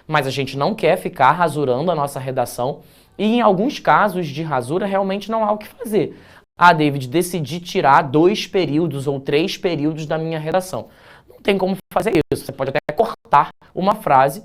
mas a gente não quer ficar rasurando a nossa redação e em alguns casos de rasura realmente não há o que fazer. Ah, David, decidi tirar 2 períodos ou 3 períodos da minha redação. Não tem como fazer isso, você pode até cortar uma frase,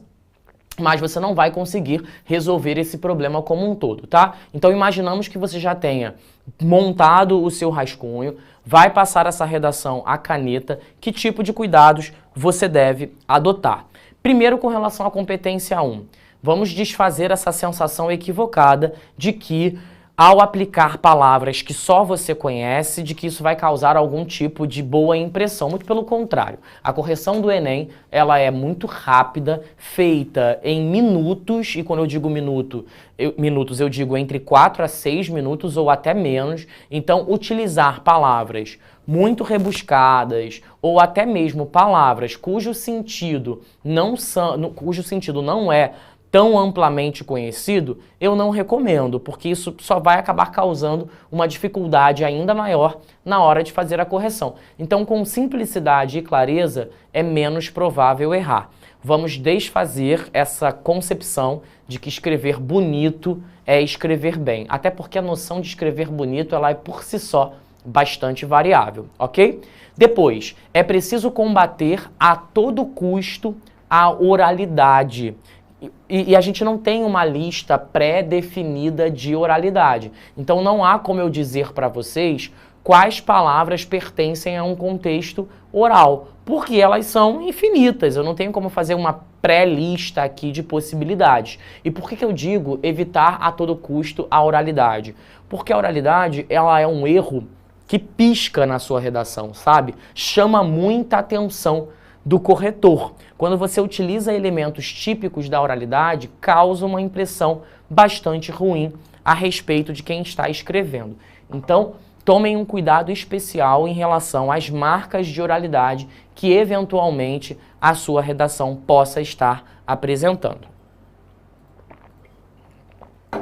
mas você não vai conseguir resolver esse problema como um todo, tá? Então imaginamos que você já tenha montado o seu rascunho, vai passar essa redação à caneta, que tipo de cuidados você deve adotar? Primeiro, com relação à competência 1, vamos desfazer essa sensação equivocada de que ao aplicar palavras que só você conhece, de que isso vai causar algum tipo de boa impressão. Muito pelo contrário. A correção do Enem, ela é muito rápida, feita em minutos, e quando eu digo minutos, eu digo entre 4 a 6 minutos ou até menos. Então, utilizar palavras muito rebuscadas ou até mesmo palavras cujo sentido não é tão amplamente conhecido, eu não recomendo, porque isso só vai acabar causando uma dificuldade ainda maior na hora de fazer a correção. Então, com simplicidade e clareza, é menos provável errar. Vamos desfazer essa concepção de que escrever bonito é escrever bem, até porque a noção de escrever bonito, ela é por si só bastante variável, ok? Depois, é preciso combater a todo custo a oralidade. E a gente não tem uma lista pré-definida de oralidade. Então não há como eu dizer para vocês quais palavras pertencem a um contexto oral, porque elas são infinitas. Eu não tenho como fazer uma pré-lista aqui de possibilidades. E por que eu digo evitar a todo custo a oralidade? Porque a oralidade, ela é um erro que pisca na sua redação, sabe? Chama muita atenção do corretor. Quando você utiliza elementos típicos da oralidade, causa uma impressão bastante ruim a respeito de quem está escrevendo. Então, tomem um cuidado especial em relação às marcas de oralidade que, eventualmente, a sua redação possa estar apresentando.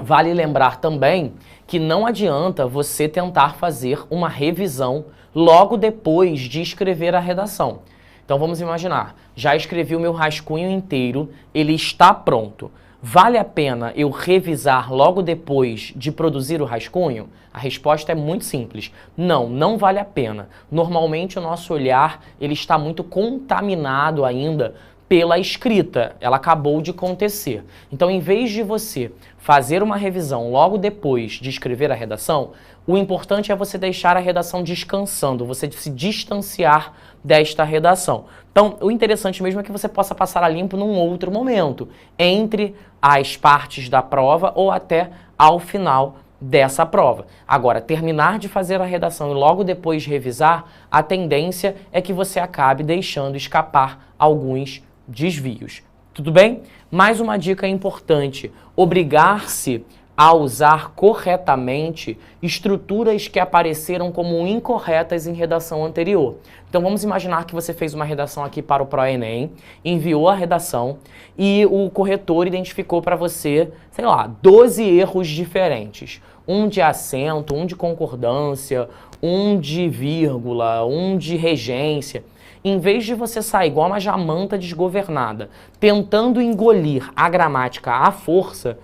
Vale lembrar também que não adianta você tentar fazer uma revisão logo depois de escrever a redação. Então vamos imaginar, já escrevi o meu rascunho inteiro, ele está pronto. Vale a pena eu revisar logo depois de produzir o rascunho? A resposta é muito simples. Não, não vale a pena. Normalmente o nosso olhar ele está muito contaminado ainda pela escrita, ela acabou de acontecer. Então, em vez de você fazer uma revisão logo depois de escrever a redação, o importante é você deixar a redação descansando, você se distanciar desta redação. Então, o interessante mesmo é que você possa passar a limpo num outro momento, entre as partes da prova ou até ao final dessa prova. Agora, terminar de fazer a redação e logo depois revisar, a tendência é que você acabe deixando escapar alguns desvios. Tudo bem? Mais uma dica importante: obrigar-se a usar corretamente estruturas que apareceram como incorretas em redação anterior. Então vamos imaginar que você fez uma redação aqui para o ProEnem, enviou a redação e o corretor identificou para você, sei lá, 12 erros diferentes. Um de acento, um de concordância, um de vírgula, um de regência. Em vez de você sair igual uma jamanta desgovernada, tentando engolir a gramática à força,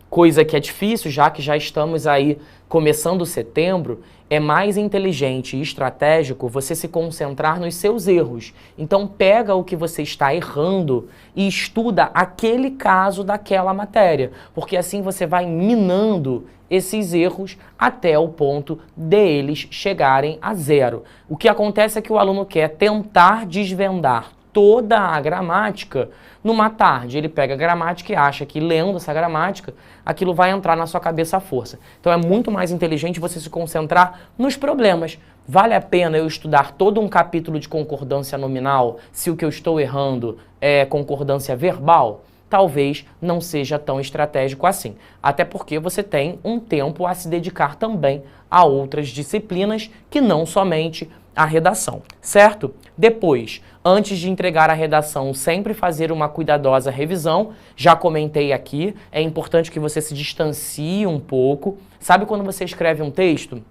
coisa que é difícil, já que já estamos aí começando setembro, é mais inteligente e estratégico você se concentrar nos seus erros. Então pega o que você está errando e estuda aquele caso daquela matéria, porque assim você vai minando esses erros até o ponto deles chegarem a zero. O que acontece é que o aluno quer tentar desvendar toda a gramática numa tarde. Ele pega a gramática e acha que lendo essa gramática, aquilo vai entrar na sua cabeça à força. Então é muito mais inteligente você se concentrar nos problemas. Vale a pena eu estudar todo um capítulo de concordância nominal se o que eu estou errando é concordância verbal? Talvez não seja tão estratégico assim. Até porque você tem um tempo a se dedicar também a outras disciplinas que não somente a redação, certo? Depois, antes de entregar a redação, sempre fazer uma cuidadosa revisão. Já comentei aqui, é importante que você se distancie um pouco. Sabe quando você escreve um texto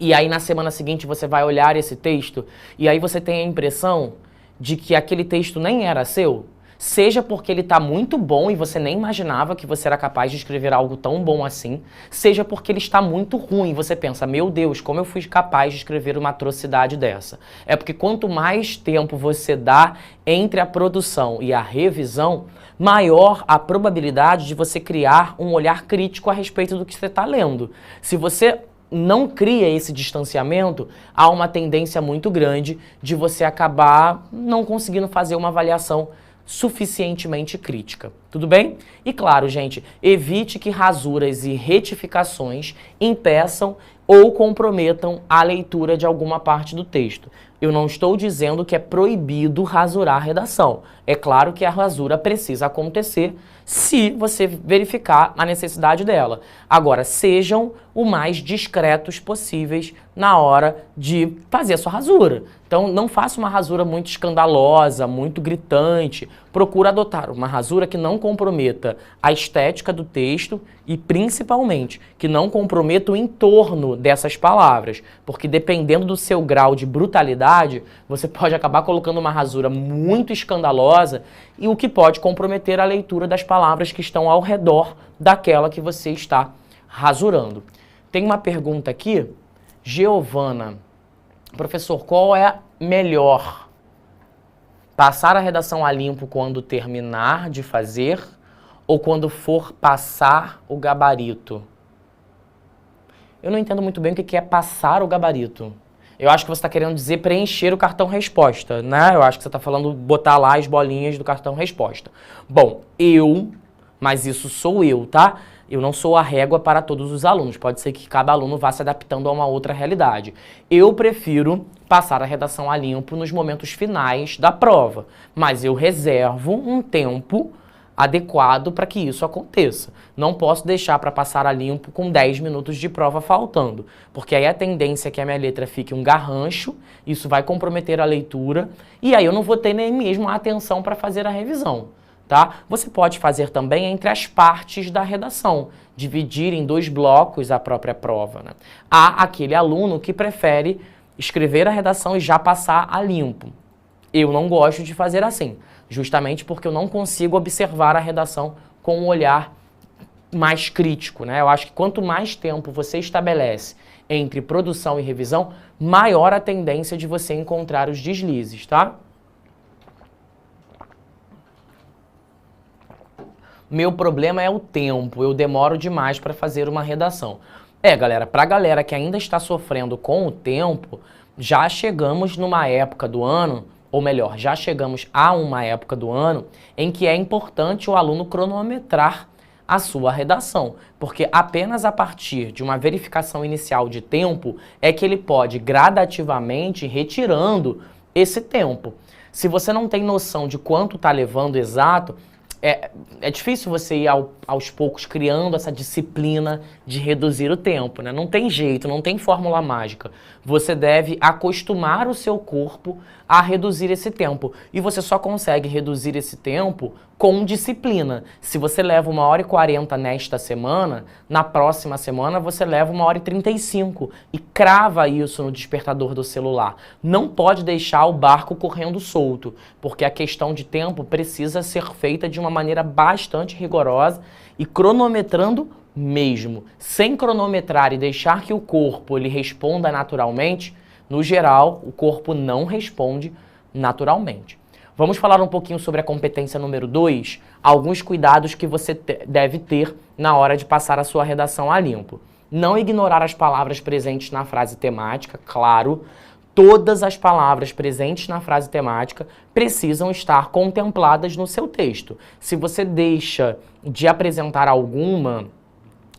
e aí na semana seguinte você vai olhar esse texto e aí você tem a impressão de que aquele texto nem era seu? seja porque ele está muito bom e você nem imaginava que você era capaz de escrever algo tão bom assim, seja porque ele está muito ruim e você pensa, meu Deus, como eu fui capaz de escrever uma atrocidade dessa? É porque quanto mais tempo você dá entre a produção e a revisão, maior a probabilidade de você criar um olhar crítico a respeito do que você está lendo. Se você não cria esse distanciamento, há uma tendência muito grande de você acabar não conseguindo fazer uma avaliação suficientemente crítica. Tudo bem? E claro, gente, evite que rasuras e retificações impeçam ou comprometam a leitura de alguma parte do texto. Eu não estou dizendo que é proibido rasurar a redação. É claro que a rasura precisa acontecer se você verificar a necessidade dela. Agora, sejam o mais discretos possíveis na hora de fazer a sua rasura. Então, não faça uma rasura muito escandalosa, muito gritante. Procura adotar uma rasura que não comprometa a estética do texto e, principalmente, que não comprometa o entorno dessas palavras. Porque, dependendo do seu grau de brutalidade, você pode acabar colocando uma rasura muito escandalosa e o que pode comprometer a leitura das palavras que estão ao redor daquela que você está rasurando. Tem uma pergunta aqui, Giovana. Professor, qual é melhor? Passar a redação a limpo quando terminar de fazer ou quando for passar o gabarito? Eu não entendo muito bem o que é passar o gabarito. Eu acho que você está querendo dizer preencher o cartão resposta, né? Eu acho que você está falando botar lá as bolinhas do cartão resposta. Bom, mas isso sou eu, tá? Eu não sou a régua para todos os alunos. Pode ser que cada aluno vá se adaptando a uma outra realidade. Eu prefiro passar a redação a limpo nos momentos finais da prova, mas eu reservo um tempo adequado para que isso aconteça. Não posso deixar para passar a limpo com 10 minutos de prova faltando, porque aí a tendência é que a minha letra fique um garrancho, isso vai comprometer a leitura, e aí eu não vou ter nem mesmo a atenção para fazer a revisão. Tá? Você pode fazer também entre as partes da redação, dividir em 2 blocos a própria prova, né? Há aquele aluno que prefere escrever a redação e já passar a limpo. Eu não gosto de fazer assim, justamente porque eu não consigo observar a redação com um olhar mais crítico, né? Eu acho que quanto mais tempo você estabelece entre produção e revisão, maior a tendência de você encontrar os deslizes, tá? Meu problema é o tempo, eu demoro demais para fazer uma redação. Galera, para a galera que ainda está sofrendo com o tempo, já chegamos numa época do ano, ou melhor, já chegamos a uma época do ano em que é importante o aluno cronometrar a sua redação, porque apenas a partir de uma verificação inicial de tempo é que ele pode gradativamente ir retirando esse tempo. Se você não tem noção de quanto está levando exato, é difícil você ir aos poucos criando essa disciplina de reduzir o tempo, né? Não tem jeito, não tem fórmula mágica. Você deve acostumar o seu corpo a reduzir esse tempo. E você só consegue reduzir esse tempo com disciplina. Se você leva 1h40 nesta semana, na próxima semana você leva 1h35 e crava isso no despertador do celular. Não pode deixar o barco correndo solto, porque a questão de tempo precisa ser feita de uma maneira bastante rigorosa e cronometrando mesmo. Sem cronometrar e deixar que o corpo ele responda naturalmente, no geral, o corpo não responde naturalmente. Vamos falar um pouquinho sobre a competência número 2, alguns cuidados que você deve ter na hora de passar a sua redação a limpo. Não ignorar as palavras presentes na frase temática, claro. Todas as palavras presentes na frase temática precisam estar contempladas no seu texto. Se você deixa de apresentar alguma,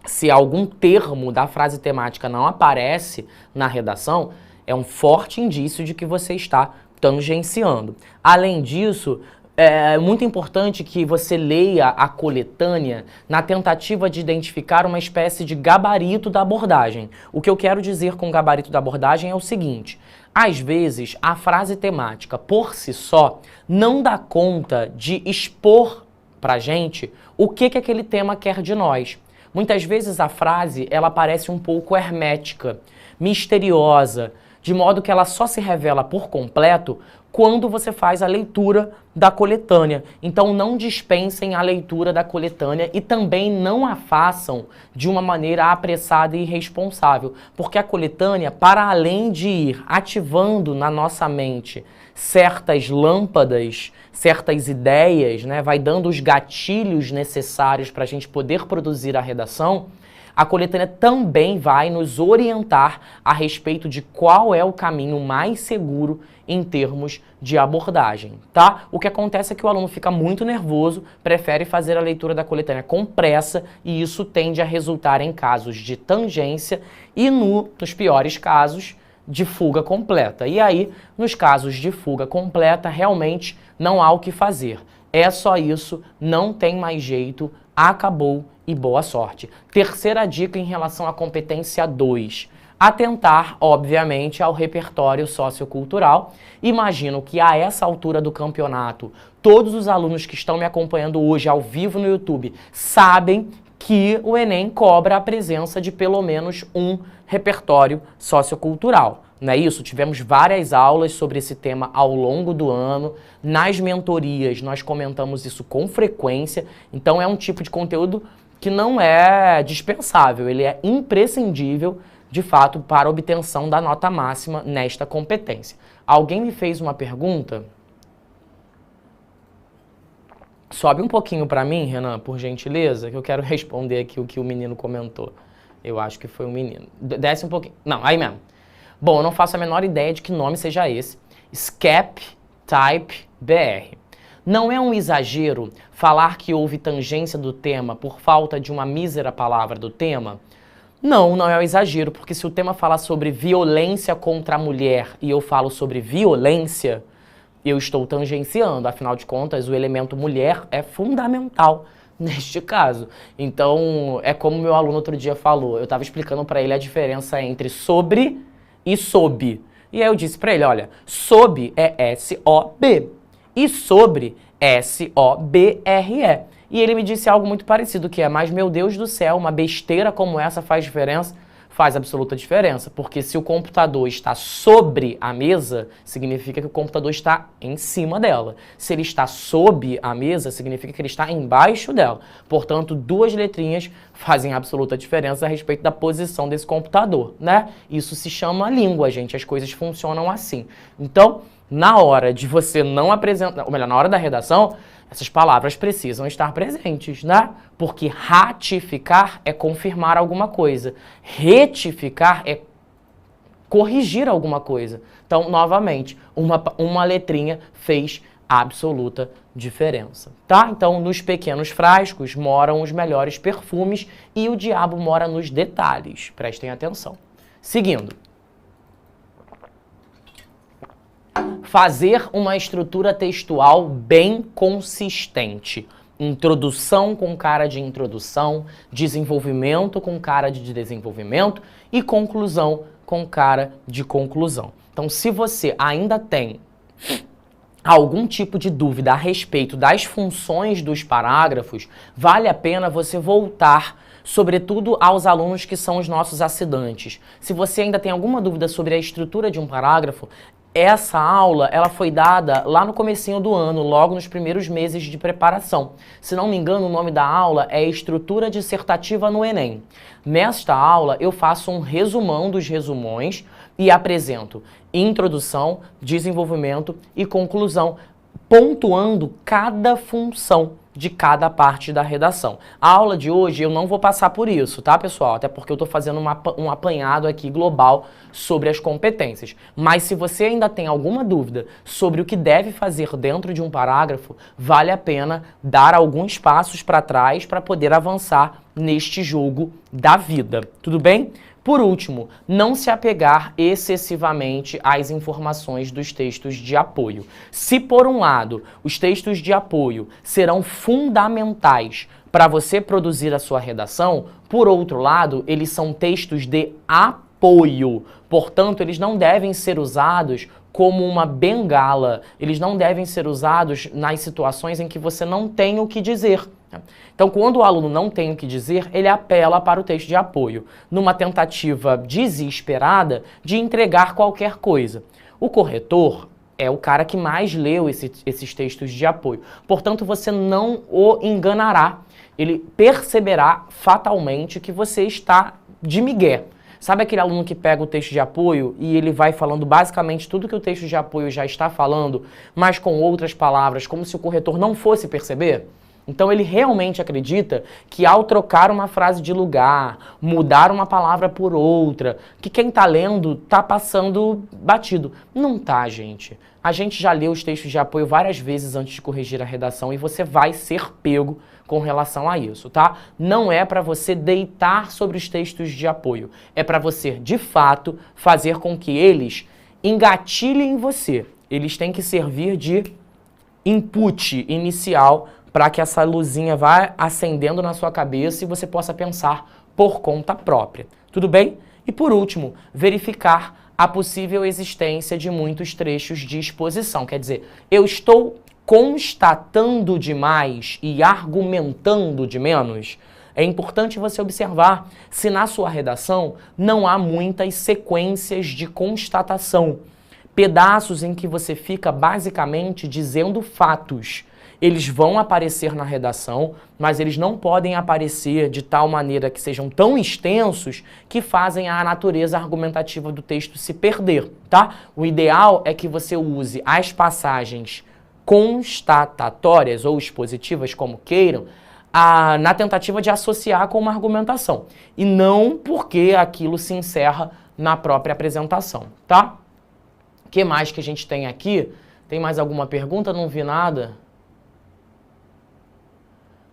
se algum termo da frase temática não aparece na redação, é um forte indício de que você está tangenciando. Além disso, é muito importante que você leia a coletânea na tentativa de identificar uma espécie de gabarito da abordagem. O que eu quero dizer com gabarito da abordagem é o seguinte: às vezes, a frase temática, por si só, não dá conta de expor pra gente o que aquele tema quer de nós. Muitas vezes a frase, ela parece um pouco hermética, misteriosa, de modo que ela só se revela por completo quando você faz a leitura da coletânea. Então não dispensem a leitura da coletânea e também não a façam de uma maneira apressada e irresponsável, porque a coletânea, para além de ir ativando na nossa mente certas lâmpadas, certas ideias, né, vai dando os gatilhos necessários para a gente poder produzir a redação, a coletânea também vai nos orientar a respeito de qual é o caminho mais seguro em termos de abordagem, tá? O que acontece é que o aluno fica muito nervoso, prefere fazer a leitura da coletânea com pressa e isso tende a resultar em casos de tangência e, nos piores casos, de fuga completa. E aí, nos casos de fuga completa, realmente não há o que fazer. É só isso, não tem mais jeito, acabou e boa sorte. Terceira dica em relação à competência 2. Atentar, obviamente, ao repertório sociocultural. Imagino que a essa altura do campeonato, todos os alunos que estão me acompanhando hoje ao vivo no YouTube sabem que o Enem cobra a presença de pelo menos um repertório sociocultural. Não é isso? Tivemos várias aulas sobre esse tema ao longo do ano. Nas mentorias nós comentamos isso com frequência. Então é um tipo de conteúdo que não é dispensável, ele é imprescindível, de fato, para a obtenção da nota máxima nesta competência. Alguém me fez uma pergunta? Sobe um pouquinho para mim, Renan, por gentileza, que eu quero responder aqui o que o menino comentou. Eu acho que foi um menino. Desce um pouquinho. Não, aí mesmo. Bom, eu não faço a menor ideia de que nome seja esse. Scap Type BR. Não é um exagero falar que houve tangência do tema por falta de uma mísera palavra do tema? Não, não é um exagero, porque se o tema fala sobre violência contra a mulher e eu falo sobre violência, eu estou tangenciando. Afinal de contas, o elemento mulher é fundamental neste caso. Então, é como meu aluno outro dia falou, eu estava explicando para ele a diferença entre sobre e sob. E aí eu disse para ele, olha, sob é S-O-B e sobre S-O-B-R-E. E ele me disse algo muito parecido, que é, mas meu Deus do céu, uma besteira como essa faz diferença? Faz absoluta diferença, porque se o computador está sobre a mesa, significa que o computador está em cima dela. Se ele está sob a mesa, significa que ele está embaixo dela. Portanto, duas letrinhas fazem absoluta diferença a respeito da posição desse computador, né? Isso se chama língua, gente, as coisas funcionam assim. Então, na hora de você não apresentar, ou melhor, na hora da redação, essas palavras precisam estar presentes, né? Porque ratificar é confirmar alguma coisa. Retificar é corrigir alguma coisa. Então, novamente, uma letrinha fez absoluta diferença, tá? Então, nos pequenos frascos moram os melhores perfumes e o diabo mora nos detalhes. Prestem atenção. Seguindo. Fazer uma estrutura textual bem consistente. Introdução com cara de introdução, desenvolvimento com cara de desenvolvimento e conclusão com cara de conclusão. Então, se você ainda tem algum tipo de dúvida a respeito das funções dos parágrafos, vale a pena você voltar, sobretudo aos alunos que são os nossos assinantes. Se você ainda tem alguma dúvida sobre a estrutura de um parágrafo, essa aula, ela foi dada lá no comecinho do ano, logo nos primeiros meses de preparação. Se não me engano, o nome da aula é Estrutura Dissertativa no Enem. Nesta aula, eu faço um resumão dos resumões e apresento introdução, desenvolvimento e conclusão, pontuando cada função de cada parte da redação. A aula de hoje eu não vou passar por isso, tá, pessoal? Até porque eu tô fazendo um apanhado aqui global sobre as competências. Mas se você ainda tem alguma dúvida sobre o que deve fazer dentro de um parágrafo, vale a pena dar alguns passos para trás para poder avançar neste jogo da vida. Tudo bem? Por último, não se apegar excessivamente às informações dos textos de apoio. Se, por um lado, os textos de apoio serão fundamentais para você produzir a sua redação, por outro lado, eles são textos de apoio. Portanto, eles não devem ser usados como uma bengala. Eles não devem ser usados nas situações em que você não tem o que dizer. Então, quando o aluno não tem o que dizer, ele apela para o texto de apoio, numa tentativa desesperada de entregar qualquer coisa. O corretor, é o cara que mais leu esses textos de apoio. Portanto, você não o enganará. Ele perceberá fatalmente que você está de migué. Sabe aquele aluno que pega o texto de apoio e ele vai falando basicamente tudo que o texto de apoio já está falando, mas com outras palavras, como se o corretor não fosse perceber? Então ele realmente acredita que ao trocar uma frase de lugar, mudar uma palavra por outra, que quem está lendo está passando batido. Não tá, gente. A gente já leu os textos de apoio várias vezes antes de corrigir a redação e você vai ser pego com relação a isso, tá? Não é para você deitar sobre os textos de apoio. É para você, de fato, fazer com que eles engatilhem em você. Eles têm que servir de input inicial para que essa luzinha vá acendendo na sua cabeça e você possa pensar por conta própria. Tudo bem? E por último, verificar a possível existência de muitos trechos de exposição. Quer dizer, eu estou constatando demais e argumentando de menos? É importante você observar se na sua redação não há muitas sequências de constatação. Pedaços em que você fica basicamente dizendo fatos. Eles vão aparecer na redação, mas eles não podem aparecer de tal maneira que sejam tão extensos que fazem a natureza argumentativa do texto se perder, tá? O ideal é que você use as passagens constatatórias ou expositivas, como queiram, na tentativa de associar com uma argumentação. E não porque aquilo se encerra na própria apresentação, tá? O que mais que a gente tem aqui? Tem mais alguma pergunta? Não vi nada.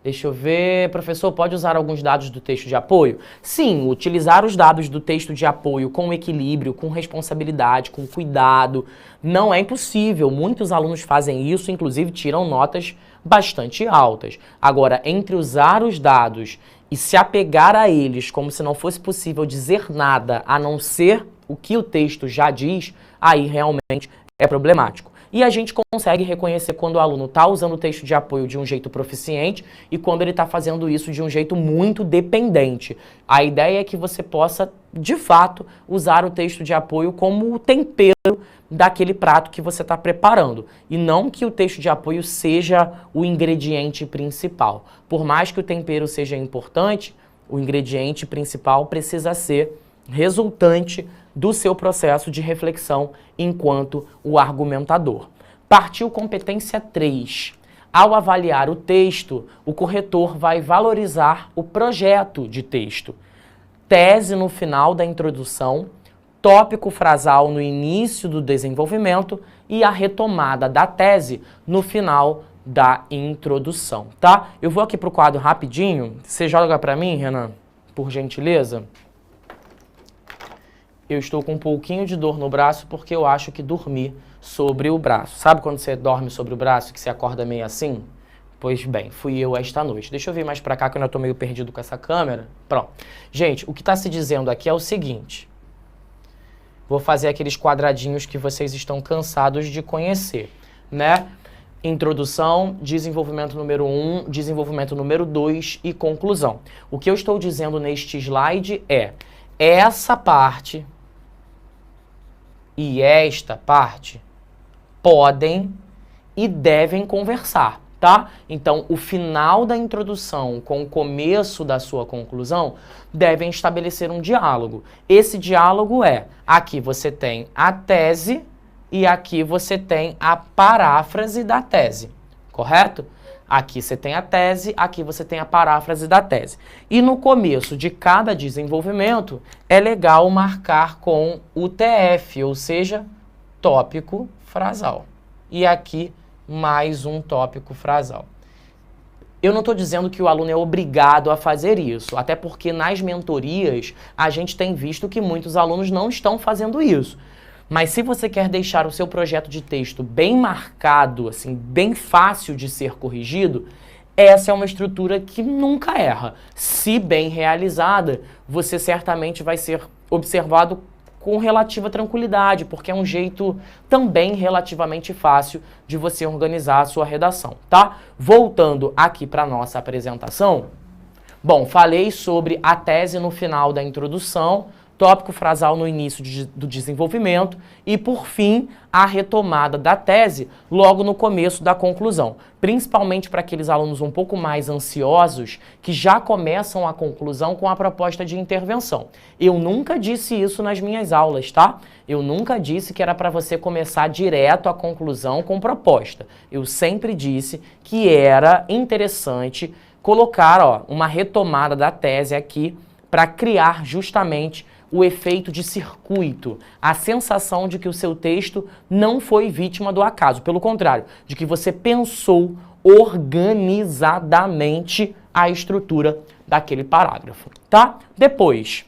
Deixa eu ver, professor, pode usar alguns dados do texto de apoio? Sim, utilizar os dados do texto de apoio com equilíbrio, com responsabilidade, com cuidado, não é impossível. Muitos alunos fazem isso, inclusive tiram notas bastante altas. Agora, entre usar os dados e se apegar a eles como se não fosse possível dizer nada a não ser o que o texto já diz, aí realmente é problemático. E a gente consegue reconhecer quando o aluno está usando o texto de apoio de um jeito proficiente e quando ele está fazendo isso de um jeito muito dependente. A ideia é que você possa, de fato, usar o texto de apoio como o tempero daquele prato que você está preparando. E não que o texto de apoio seja o ingrediente principal. Por mais que o tempero seja importante, o ingrediente principal precisa ser resultante do seu processo de reflexão enquanto o argumentador. Partiu competência 3. Ao avaliar o texto, o corretor vai valorizar o projeto de texto. Tese no final da introdução, tópico frasal no início do desenvolvimento e a retomada da tese no final da introdução, tá? Eu vou aqui para o quadro rapidinho. Você joga para mim, Renan, por gentileza? Eu estou com um pouquinho de dor no braço porque eu acho que dormi sobre o braço. Sabe quando você dorme sobre o braço que você acorda meio assim? Pois bem, fui eu esta noite. Deixa eu vir mais pra cá que eu ainda tô meio perdido com essa câmera. Pronto. Gente, o que está se dizendo aqui é o seguinte. Vou fazer aqueles quadradinhos que vocês estão cansados de conhecer, né? Introdução, desenvolvimento número 1, desenvolvimento número 2 e conclusão. O que eu estou dizendo neste slide é essa parte e esta parte podem e devem conversar, tá? Então, o final da introdução com o começo da sua conclusão devem estabelecer um diálogo. Esse diálogo é, aqui você tem a tese e aqui você tem a paráfrase da tese, correto? Aqui você tem a tese, aqui você tem a paráfrase da tese. E no começo de cada desenvolvimento, é legal marcar com o TF, ou seja, tópico frasal. E aqui, mais um tópico frasal. Eu não estou dizendo que o aluno é obrigado a fazer isso, até porque nas mentorias a gente tem visto que muitos alunos não estão fazendo isso. Mas se você quer deixar o seu projeto de texto bem marcado, assim, bem fácil de ser corrigido, essa é uma estrutura que nunca erra. Se bem realizada, você certamente vai ser observado com relativa tranquilidade, porque é um jeito também relativamente fácil de você organizar a sua redação, tá? Voltando aqui para a nossa apresentação. Bom, falei sobre a tese no final da introdução, tópico frasal no início do desenvolvimento e, por fim, a retomada da tese logo no começo da conclusão. Principalmente para aqueles alunos um pouco mais ansiosos que já começam a conclusão com a proposta de intervenção. Eu nunca disse isso nas minhas aulas, tá? Eu nunca disse que era para você começar direto a conclusão com proposta. Eu sempre disse que era interessante colocar uma retomada da tese aqui para criar justamente o efeito de circuito, a sensação de que o seu texto não foi vítima do acaso, pelo contrário, de que você pensou organizadamente a estrutura daquele parágrafo, tá? Depois,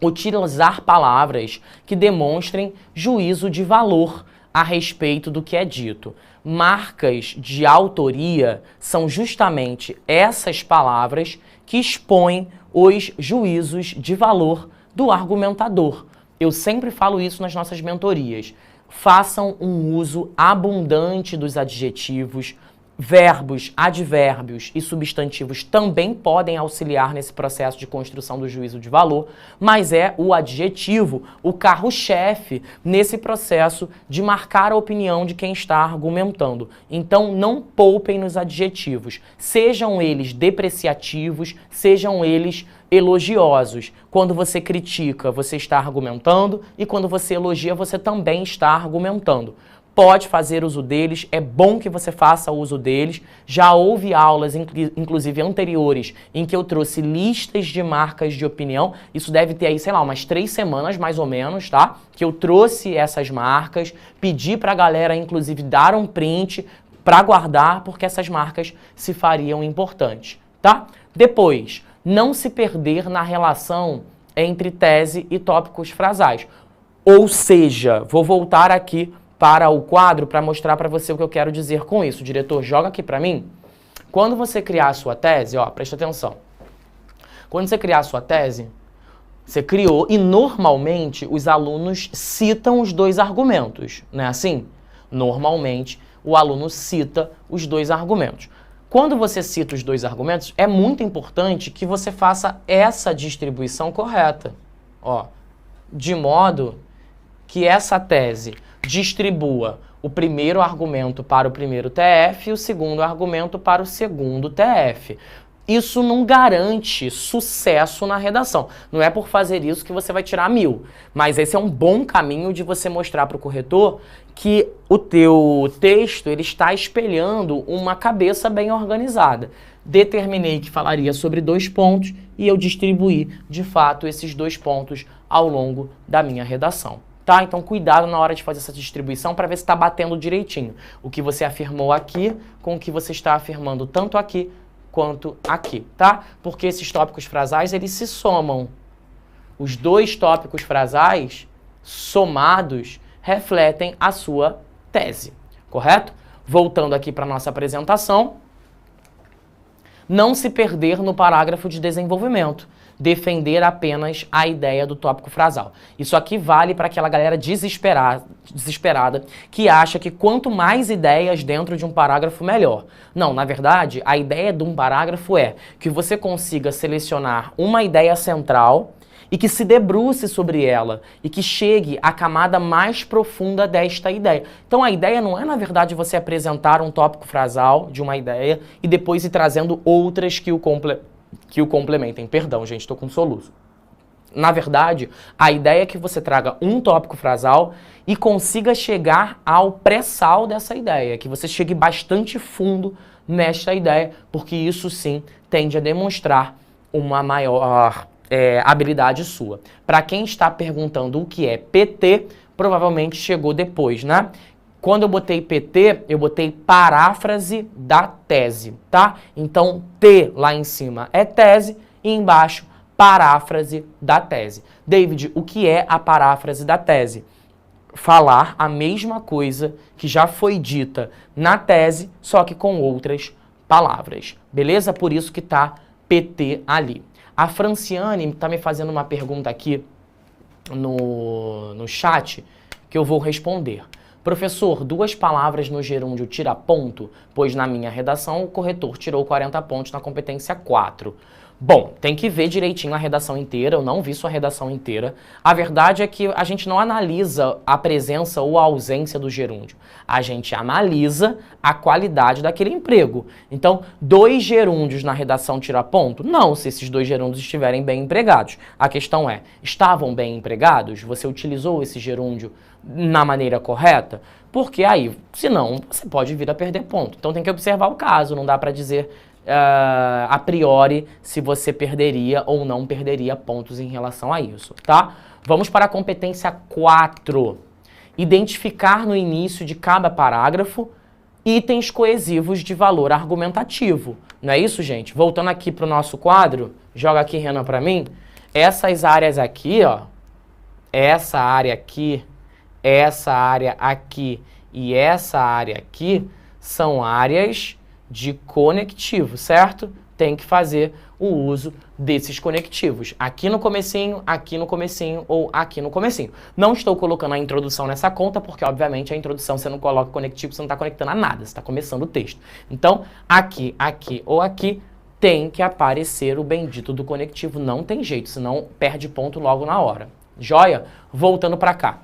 utilizar palavras que demonstrem juízo de valor a respeito do que é dito. Marcas de autoria são justamente essas palavras que expõem os juízos de valor do argumentador. Eu sempre falo isso nas nossas mentorias. Façam um uso abundante dos adjetivos. Verbos, advérbios e substantivos também podem auxiliar nesse processo de construção do juízo de valor, mas é o adjetivo o carro-chefe nesse processo de marcar a opinião de quem está argumentando. Então, não poupem nos adjetivos, sejam eles depreciativos, sejam eles elogiosos. Quando você critica, você está argumentando, e quando você elogia, você também está argumentando. Pode fazer uso deles, é bom que você faça uso deles. Já houve aulas, inclusive anteriores, em que eu trouxe listas de marcas de opinião. Isso deve ter aí, sei lá, umas 3 semanas mais ou menos, tá? Que eu trouxe essas marcas, pedi pra galera, inclusive, dar um print pra guardar, porque essas marcas se fariam importantes, tá? Depois, não se perder na relação entre tese e tópicos frasais. Ou seja, vou voltar aqui para o quadro para mostrar para você o que eu quero dizer com isso. O diretor, joga aqui para mim. Quando você criar a sua tese, presta atenção. Quando você criar a sua tese, você criou e normalmente os alunos citam os 2 argumentos, não é assim? Normalmente o aluno cita os 2 argumentos. Quando você cita os 2 argumentos, é muito importante que você faça essa distribuição correta. De modo que essa tese distribua o primeiro argumento para o primeiro TF e o segundo argumento para o segundo TF. Isso não garante sucesso na redação. Não é por fazer isso que você vai tirar 1000. Mas esse é um bom caminho de você mostrar para o corretor que o teu texto ele está espelhando uma cabeça bem organizada. Determinei que falaria sobre 2 pontos e eu distribuí, de fato, esses 2 pontos ao longo da minha redação. Tá? Então, cuidado na hora de fazer essa distribuição para ver se está batendo direitinho. O que você afirmou aqui com o que você está afirmando tanto aqui quanto aqui, tá? Porque esses tópicos frasais, eles se somam. Os 2 tópicos frasais somados refletem a sua tese, correto? Voltando aqui para a nossa apresentação, não se perder no parágrafo de desenvolvimento. Defender apenas a ideia do tópico frasal. Isso aqui vale para aquela galera desesperada que acha que quanto mais ideias dentro de um parágrafo, melhor. Não, na verdade, a ideia de um parágrafo é que você consiga selecionar uma ideia central e que se debruce sobre ela e que chegue à camada mais profunda desta ideia. Então a ideia não é, na verdade, você apresentar um tópico frasal de uma ideia e depois ir trazendo outras que o complementem. Perdão, gente, estou com soluço. Na verdade, a ideia é que você traga um tópico frasal e consiga chegar ao pré-sal dessa ideia, que você chegue bastante fundo nesta ideia, porque isso sim tende a demonstrar uma maior habilidade sua. Para quem está perguntando o que é PT, provavelmente chegou depois, né? Quando eu botei PT, eu botei paráfrase da tese, tá? Então, T lá em cima é tese e embaixo paráfrase da tese. David, o que é a paráfrase da tese? Falar a mesma coisa que já foi dita na tese, só que com outras palavras. Beleza? Por isso que tá PT ali. A Franciane está me fazendo uma pergunta aqui no chat que eu vou responder. Professor, 2 palavras no gerúndio tira ponto, pois na minha redação o corretor tirou 40 pontos na competência 4. Bom, tem que ver direitinho a redação inteira, eu não vi sua redação inteira. A verdade é que a gente não analisa a presença ou a ausência do gerúndio. A gente analisa a qualidade daquele emprego. Então, 2 gerúndios na redação tira ponto? Não, se esses 2 gerúndios estiverem bem empregados. A questão é, estavam bem empregados? Você utilizou esse gerúndio na maneira correta? Porque aí, senão, você pode vir a perder ponto. Então tem que observar o caso, não dá para dizer a priori se você perderia ou não perderia pontos em relação a isso, tá? Vamos para a competência 4. Identificar no início de cada parágrafo itens coesivos de valor argumentativo. Não é isso, gente? Voltando aqui para o nosso quadro, joga aqui, Renan, para mim. Essas áreas aqui, ó, essa área aqui, essa área aqui e essa área aqui são áreas de conectivo, certo? Tem que fazer o uso desses conectivos. Aqui no comecinho ou aqui no comecinho. Não estou colocando a introdução nessa conta, porque obviamente a introdução você não coloca conectivo, você não está conectando a nada, você está começando o texto. Então, aqui, aqui ou aqui tem que aparecer o bendito do conectivo, não tem jeito, senão perde ponto logo na hora. Joia? Voltando para cá.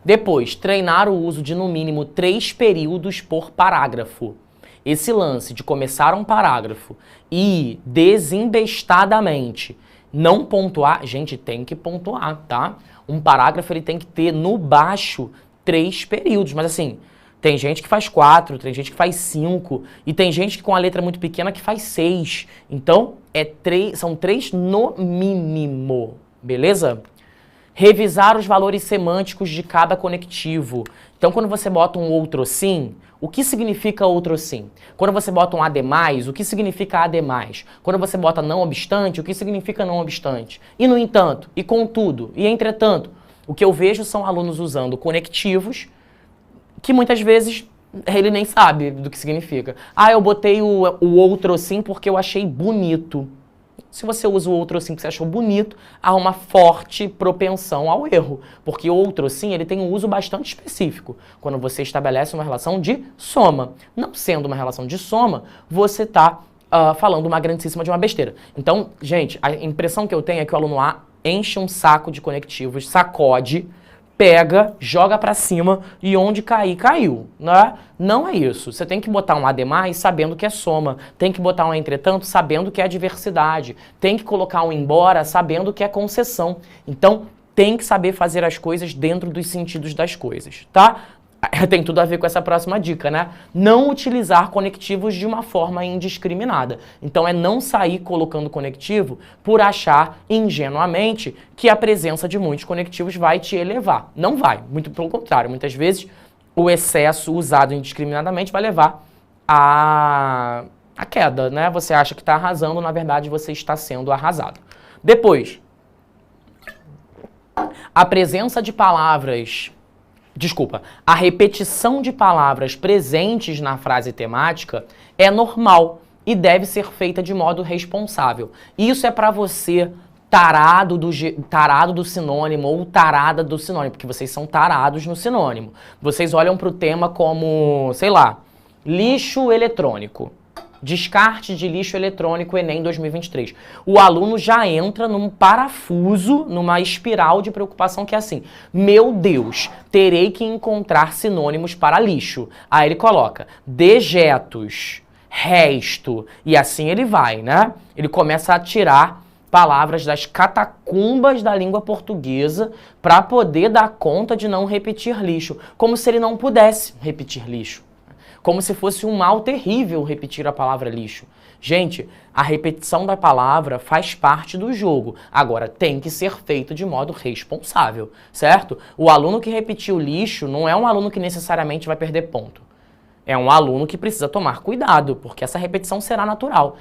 Depois, treinar o uso de no mínimo 3 períodos por parágrafo. Esse lance de começar um parágrafo e desembestadamente não pontuar, gente, tem que pontuar, tá? Um parágrafo ele tem que ter no baixo 3 períodos, mas assim, tem gente que faz 4, tem gente que faz 5 e tem gente que com a letra muito pequena que faz 6. Então, são 3 no mínimo, beleza? Revisar os valores semânticos de cada conectivo. Então, quando você bota um outro sim, o que significa outro sim? Quando você bota um ademais, o que significa ademais? Quando você bota não obstante, o que significa não obstante? E no entanto, e contudo, e entretanto. O que eu vejo são alunos usando conectivos que muitas vezes ele nem sabe do que significa. Ah, eu botei o outro sim porque eu achei bonito. Se você usa o outro sim que você achou bonito, há uma forte propensão ao erro, porque o outro sim ele tem um uso bastante específico, quando você estabelece uma relação de soma. Não sendo uma relação de soma, você está falando uma grandíssima de uma besteira. Então, gente, a impressão que eu tenho é que o aluno A enche um saco de conectivos, sacode, pega, joga pra cima e onde cair, caiu, né? Não é isso. Você tem que botar um ademais sabendo que é soma, tem que botar um entretanto sabendo que é diversidade, tem que colocar um embora sabendo que é concessão. Então, tem que saber fazer as coisas dentro dos sentidos das coisas, tá? Tem tudo a ver com essa próxima dica, né? Não utilizar conectivos de uma forma indiscriminada. Então é não sair colocando conectivo por achar ingenuamente que a presença de muitos conectivos vai te elevar. Não vai, muito pelo contrário. Muitas vezes o excesso usado indiscriminadamente vai levar à queda, né? Você acha que está arrasando, na verdade você está sendo arrasado. Depois, a presença de palavras... Desculpa, a repetição de palavras presentes na frase temática é normal e deve ser feita de modo responsável. Isso é para você, tarado do sinônimo ou tarada do sinônimo, porque vocês são tarados no sinônimo. Vocês olham para o tema como, sei lá, lixo eletrônico. Descarte de lixo eletrônico Enem 2023. O aluno já entra num parafuso, numa espiral de preocupação que é assim, meu Deus, terei que encontrar sinônimos para lixo. Aí ele coloca dejetos, resto, e assim ele vai, né? Ele começa a tirar palavras das catacumbas da língua portuguesa para poder dar conta de não repetir lixo, como se ele não pudesse repetir lixo. Como se fosse um mal terrível repetir a palavra lixo. Gente, a repetição da palavra faz parte do jogo. Agora, tem que ser feito de modo responsável, certo? O aluno que repetiu lixo não é um aluno que necessariamente vai perder ponto. É um aluno que precisa tomar cuidado, porque essa repetição será natural.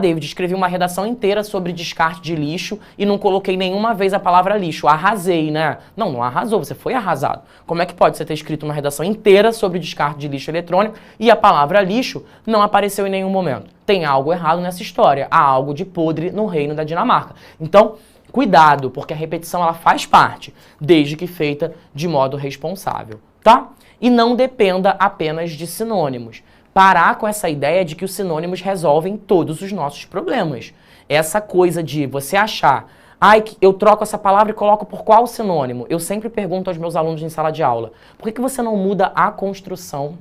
David, escrevi uma redação inteira sobre descarte de lixo e não coloquei nenhuma vez a palavra lixo. Arrasei, né? Não, não arrasou, você foi arrasado. Como é que pode você ter escrito uma redação inteira sobre descarte de lixo eletrônico e a palavra lixo não apareceu em nenhum momento? Tem algo errado nessa história. Há algo de podre no reino da Dinamarca. Então, cuidado, porque a repetição ela faz parte, desde que feita de modo responsável, tá? E não dependa apenas de sinônimos. Parar com essa ideia de que os sinônimos resolvem todos os nossos problemas. Essa coisa de você achar, ai, eu troco essa palavra e coloco por qual sinônimo? Eu sempre pergunto aos meus alunos em sala de aula, por que você não muda a construção?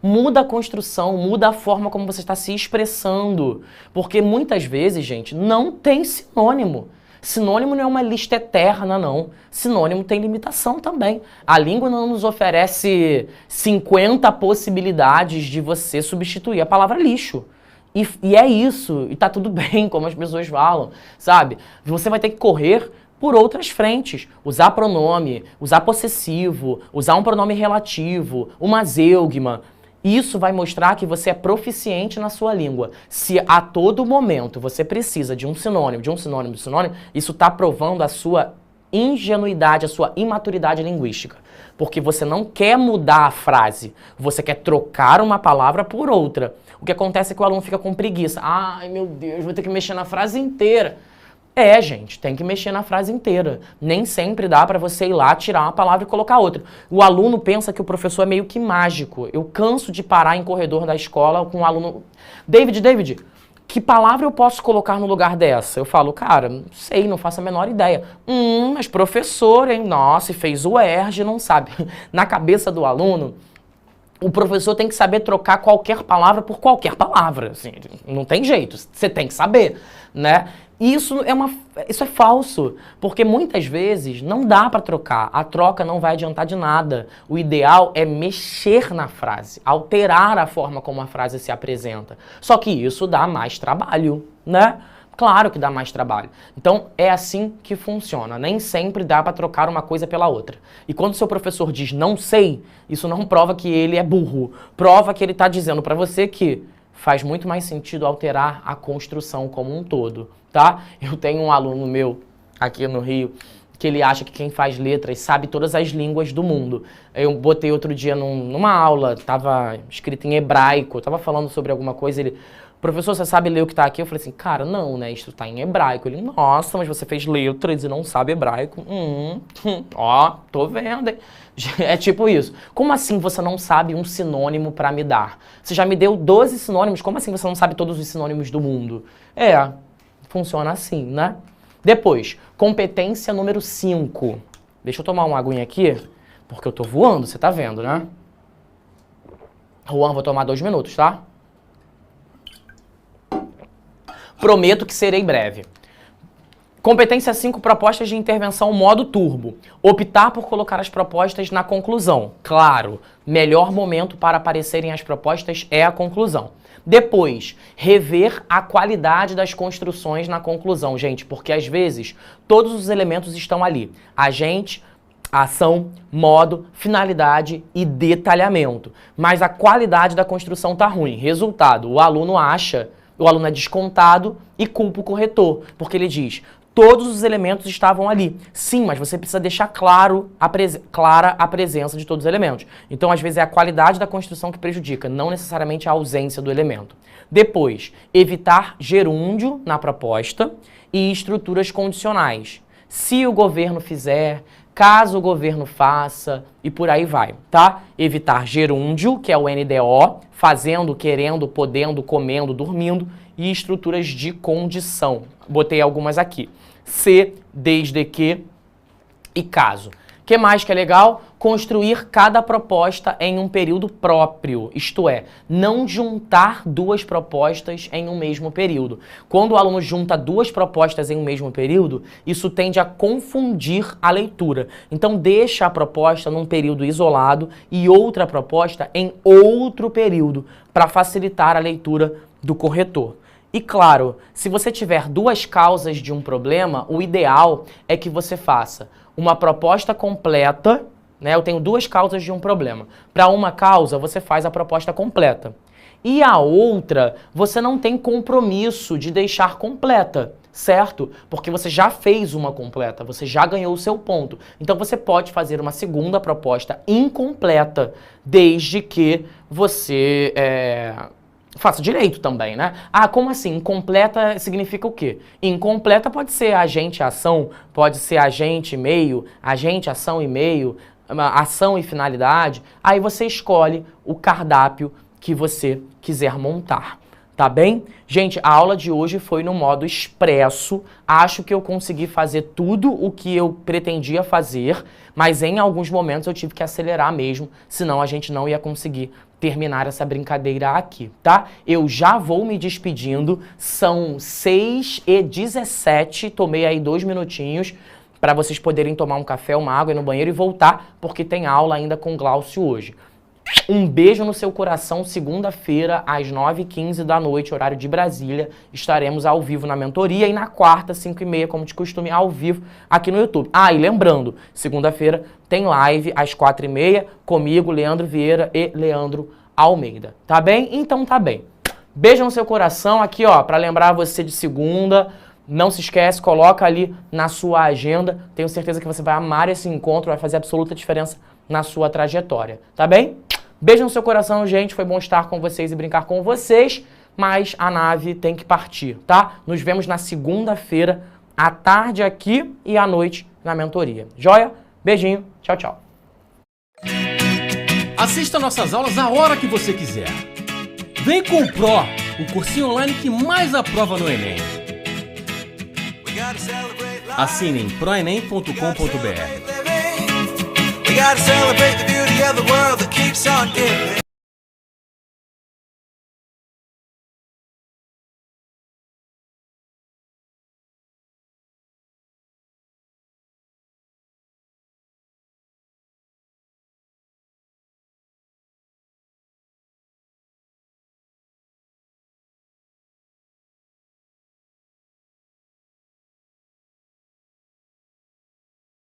Muda a construção, muda a forma como você está se expressando. Porque muitas vezes, gente, não tem sinônimo. Sinônimo não é uma lista eterna, não. Sinônimo tem limitação também. A língua não nos oferece 50 possibilidades de você substituir a palavra lixo. E é isso, e tá tudo bem, como as pessoas falam, sabe? Você vai ter que correr por outras frentes. Usar pronome, usar possessivo, usar um pronome relativo, uma zeugma. Isso vai mostrar que você é proficiente na sua língua. Se a todo momento você precisa de um sinônimo, isso está provando a sua ingenuidade, a sua imaturidade linguística. Porque você não quer mudar a frase, você quer trocar uma palavra por outra. O que acontece é que o aluno fica com preguiça. Ai, meu Deus, vou ter que mexer na frase inteira. É, gente, tem que mexer na frase inteira. Nem sempre dá para você ir lá, tirar uma palavra e colocar outra. O aluno pensa que o professor é meio que mágico. Eu canso de parar em corredor da escola com um aluno... David, que palavra eu posso colocar no lugar dessa? Eu falo, cara, não sei, não faço a menor ideia. Mas professor, hein? Nossa, e fez o ERG, não sabe. Na cabeça do aluno, o professor tem que saber trocar qualquer palavra por qualquer palavra. Assim, não tem jeito, você tem que saber, né? Isso é falso, porque muitas vezes não dá para trocar, a troca não vai adiantar de nada. O ideal é mexer na frase, alterar a forma como a frase se apresenta. Só que isso dá mais trabalho, né? Claro que dá mais trabalho. Então é assim que funciona, nem sempre dá para trocar uma coisa pela outra. E quando seu professor diz não sei, isso não prova que ele é burro, prova que ele está dizendo para você que faz muito mais sentido alterar a construção como um todo, tá? Eu tenho um aluno meu aqui no Rio que ele acha que quem faz letras sabe todas as línguas do mundo. Eu botei outro dia numa aula, estava escrito em hebraico, eu estava falando sobre alguma coisa, ele... Professor, você sabe ler o que está aqui? Eu falei assim, cara, não, né? Isso está em hebraico. Ele, nossa, mas você fez letras e não sabe hebraico. Ó, tô vendo, hein? É tipo isso. Como assim você não sabe um sinônimo para me dar? Você já me deu 12 sinônimos, como assim você não sabe todos os sinônimos do mundo? É, funciona assim, né? Depois, competência número 5. Deixa eu tomar uma aguinha aqui, porque eu tô voando, você tá vendo, né? Juan, vou tomar 2 minutos, tá? Prometo que serei breve. Competência 5, propostas de intervenção modo turbo. Optar por colocar as propostas na conclusão. Claro, melhor momento para aparecerem as propostas é a conclusão. Depois, rever a qualidade das construções na conclusão, gente, porque às vezes todos os elementos estão ali. Agente, ação, modo, finalidade e detalhamento. Mas a qualidade da construção tá ruim. Resultado, o aluno é descontado e culpa o corretor, porque ele diz, todos os elementos estavam ali. Sim, mas você precisa deixar clara a presença de todos os elementos. Então, às vezes, é a qualidade da construção que prejudica, não necessariamente a ausência do elemento. Depois, evitar gerúndio na proposta e estruturas condicionais. Se o governo fizer, caso o governo faça, e por aí vai, tá? Evitar gerúndio, que é o NDO, fazendo, querendo, podendo, comendo, dormindo, e estruturas de condição. Botei algumas aqui. Se, desde que e caso. O que mais que é legal? Construir cada proposta em um período próprio, isto é, não juntar 2 propostas em um mesmo período. Quando o aluno junta 2 propostas em um mesmo período, isso tende a confundir a leitura. Então deixa a proposta num período isolado e outra proposta em outro período, para facilitar a leitura do corretor. E claro, se você tiver 2 causas de um problema, o ideal é que você faça uma proposta completa, né? Eu tenho 2 causas de um problema. Para uma causa, você faz a proposta completa. E a outra, você não tem compromisso de deixar completa, certo? Porque você já fez uma completa, você já ganhou o seu ponto. Então você pode fazer uma segunda proposta incompleta, desde que você... faça direito também, né? Ah, como assim? Incompleta significa o quê? Incompleta pode ser agente e ação, pode ser agente e meio, agente, ação e meio, ação e finalidade. Aí você escolhe o cardápio que você quiser montar. Tá bem? Gente, a aula de hoje foi no modo expresso. Acho que eu consegui fazer tudo o que eu pretendia fazer, mas em alguns momentos eu tive que acelerar mesmo, senão a gente não ia conseguir terminar essa brincadeira aqui, tá? Eu já vou me despedindo, são 6h17, tomei aí 2 minutinhos para vocês poderem tomar um café, uma água e ir no banheiro e voltar, porque tem aula ainda com o Glaucio hoje. Um beijo no seu coração, segunda-feira, às 9h15 da noite, horário de Brasília, estaremos ao vivo na mentoria e na quarta, 5h30, como de costume, ao vivo aqui no YouTube. Ah, e lembrando, segunda-feira tem live às 4h30 comigo, Leandro Vieira e Leandro Almeida. Tá bem? Então tá bem. Beijo no seu coração aqui, ó, para lembrar você de segunda. Não se esquece, coloca ali na sua agenda. Tenho certeza que você vai amar esse encontro, vai fazer absoluta diferença na sua trajetória. Tá bem? Beijo no seu coração, gente. Foi bom estar com vocês e brincar com vocês, mas a nave tem que partir, tá? Nos vemos na segunda-feira, à tarde aqui e à noite na mentoria. Joia? Beijinho. Tchau, tchau. Assista nossas aulas a hora que você quiser. Vem com o Pro, o cursinho online que mais aprova no Enem. Assine em proenem.com.br. We gotta celebrate the beauty of the world that keeps on giving.